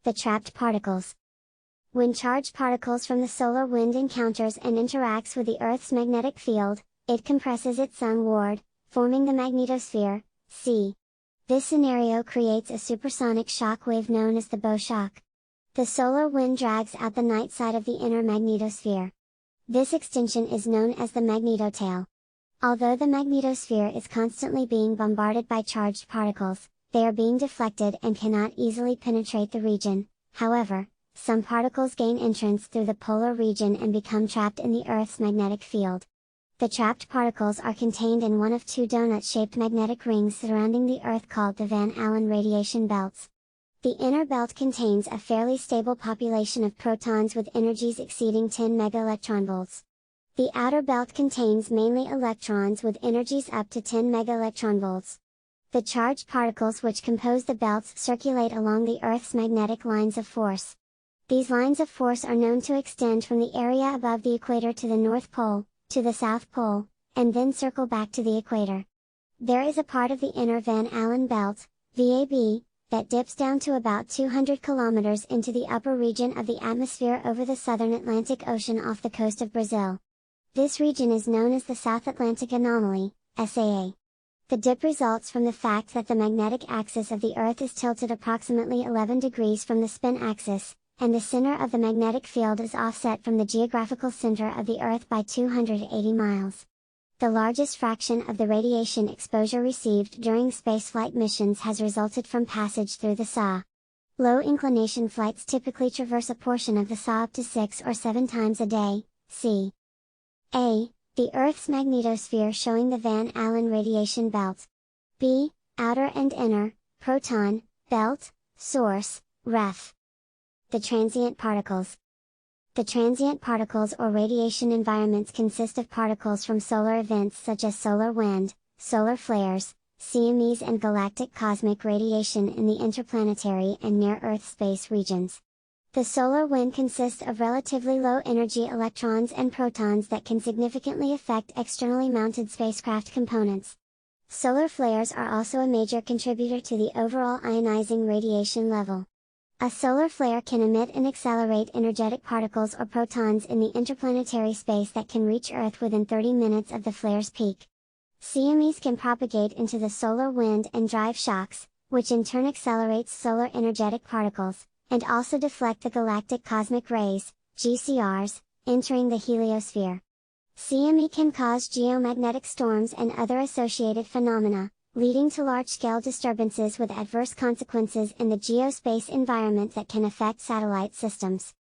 the trapped particles. When charged particles from the solar wind encounters and interacts with the Earth's magnetic field, it compresses its sunward, forming the magnetosphere, see. This scenario creates a supersonic shock wave known as the bow shock. The solar wind drags out the night side of the inner magnetosphere. This extension is known as the magnetotail. Although the magnetosphere is constantly being bombarded by charged particles, they are being deflected and cannot easily penetrate the region. However, some particles gain entrance through the polar region and become trapped in the Earth's magnetic field. The trapped particles are contained in one of two donut-shaped magnetic rings surrounding the Earth called the Van Allen radiation belts. The inner belt contains a fairly stable population of protons with energies exceeding 10 megaelectronvolts. The outer belt contains mainly electrons with energies up to 10 megaelectronvolts. The charged particles which compose the belts circulate along the Earth's magnetic lines of force. These lines of force are known to extend from the area above the equator to the North Pole, to the South Pole, and then circle back to the equator. There is a part of the inner Van Allen belt, VAB, that dips down to about 200 kilometers into the upper region of the atmosphere over the southern Atlantic Ocean off the coast of Brazil. This region is known as the South Atlantic Anomaly, SAA. The dip results from the fact that the magnetic axis of the Earth is tilted approximately 11 degrees from the spin axis, and the center of the magnetic field is offset from the geographical center of the Earth by 280 miles. The largest fraction of the radiation exposure received during spaceflight missions has resulted from passage through the SAW. Low inclination flights typically traverse a portion of the SAW up to 6 or 7 times a day, see. A. The Earth's magnetosphere showing the Van Allen radiation belt. B. Outer and inner, proton, belt, source, ref. The transient particles. The transient particles or radiation environments consist of particles from solar events such as solar wind, solar flares, CMEs and galactic cosmic radiation in the interplanetary and near-Earth space regions. The solar wind consists of relatively low-energy electrons and protons that can significantly affect externally mounted spacecraft components. Solar flares are also a major contributor to the overall ionizing radiation level. A solar flare can emit and accelerate energetic particles or protons in the interplanetary space that can reach Earth within 30 minutes of the flare's peak. CMEs can propagate into the solar wind and drive shocks, which in turn accelerates solar energetic particles, and also deflect the galactic cosmic rays, GCRs, entering the heliosphere. CME can cause geomagnetic storms and other associated phenomena, leading to large-scale disturbances with adverse consequences in the geospace environment that can affect satellite systems.